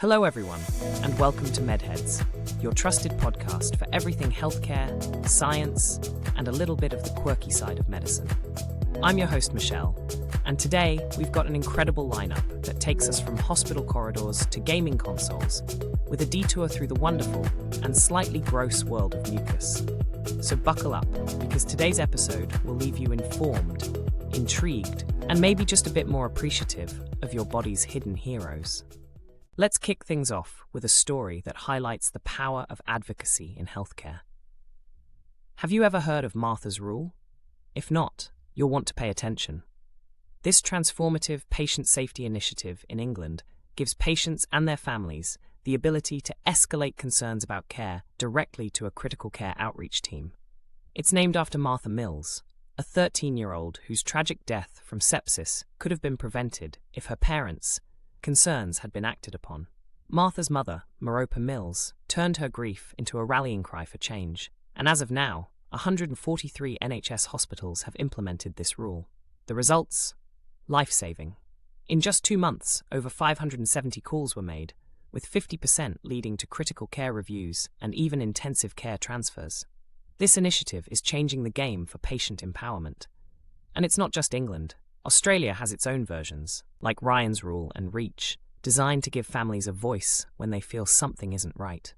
Hello everyone, and welcome to MedHeads, your trusted podcast for everything healthcare, science, and a little bit of the quirky side of medicine. I'm your host Michelle, and today we've got an incredible lineup that takes us from hospital corridors to gaming consoles, with a detour through the wonderful and slightly gross world of mucus. So buckle up, because today's episode will leave you informed, intrigued, and maybe just a bit more appreciative of your body's hidden heroes. Let's kick things off with a story that highlights the power of advocacy in healthcare. Have you ever heard of Martha's Rule? If not, you'll want to pay attention. This transformative patient safety initiative in England gives patients and their families the ability to escalate concerns about care directly to a critical care outreach team. It's named after Martha Mills, a 13-year-old whose tragic death from sepsis could have been prevented if her parents' concerns had been acted upon. Martha's mother, Maropa Mills, turned her grief into a rallying cry for change, and as of now, 143 NHS hospitals have implemented this rule. The results? Life-saving. In just 2 months, over 570 calls were made, with 50% leading to critical care reviews and even intensive care transfers. This initiative is changing the game for patient empowerment. And it's not just England. Australia has its own versions, like Ryan's Rule and REACH, designed to give families a voice when they feel something isn't right.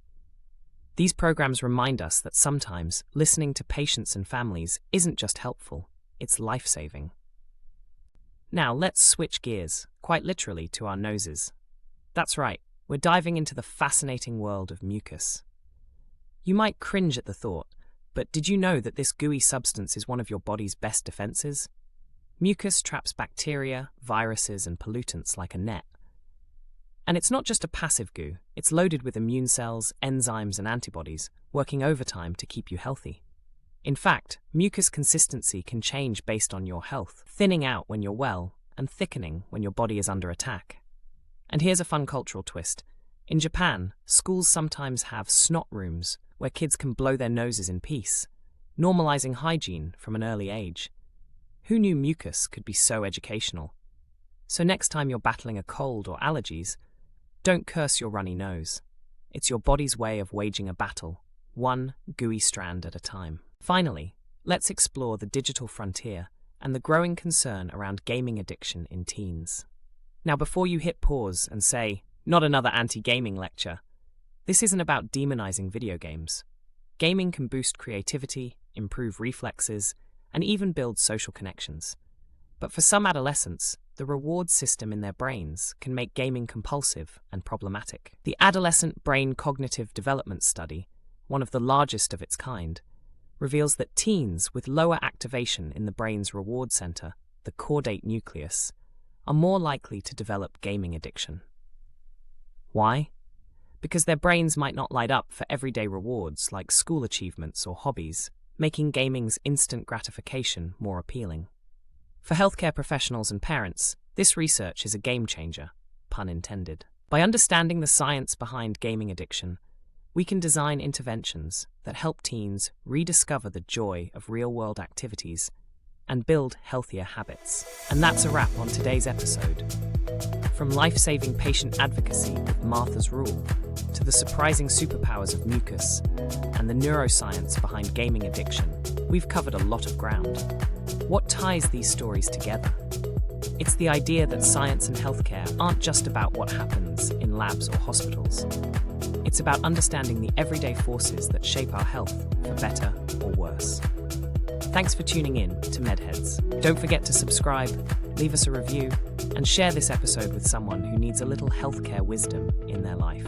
These programs remind us that sometimes listening to patients and families isn't just helpful, it's life-saving. Now let's switch gears, quite literally, to our noses. That's right, we're diving into the fascinating world of mucus. You might cringe at the thought, but did you know that this gooey substance is one of your body's best defenses? Mucus traps bacteria, viruses, and pollutants like a net. And it's not just a passive goo, it's loaded with immune cells, enzymes, and antibodies, working overtime to keep you healthy. In fact, mucus consistency can change based on your health, thinning out when you're well, and thickening when your body is under attack. And here's a fun cultural twist. In Japan, schools sometimes have snot rooms where kids can blow their noses in peace, normalizing hygiene from an early age. Who knew mucus could be so educational? So next time you're battling a cold or allergies, don't curse your runny nose. It's your body's way of waging a battle, one gooey strand at a time. Finally, let's explore the digital frontier and the growing concern around gaming addiction in teens. Now, before you hit pause and say, "Not another anti-gaming lecture," this isn't about demonizing video games. Gaming can boost creativity, improve reflexes, and even build social connections. But for some adolescents, the reward system in their brains can make gaming compulsive and problematic. The Adolescent Brain Cognitive Development Study, one of the largest of its kind, reveals that teens with lower activation in the brain's reward center, the caudate nucleus, are more likely to develop gaming addiction. Why? Because their brains might not light up for everyday rewards like school achievements or hobbies, making gaming's instant gratification more appealing. For healthcare professionals and parents, this research is a game changer, pun intended. By understanding the science behind gaming addiction, we can design interventions that help teens rediscover the joy of real-world activities and build healthier habits. And that's a wrap on today's episode. From life-saving patient advocacy with Martha's Rule to the surprising superpowers of mucus and the neuroscience behind gaming addiction, we've covered a lot of ground. What ties these stories together? It's the idea that science and healthcare aren't just about what happens in labs or hospitals. It's about understanding the everyday forces that shape our health for better or worse. Thanks for tuning in to MedHeads. Don't forget to subscribe, leave us a review, and share this episode with someone who needs a little healthcare wisdom in their life.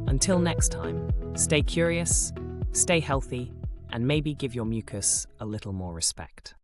Until next time, stay curious, stay healthy, and maybe give your mucus a little more respect.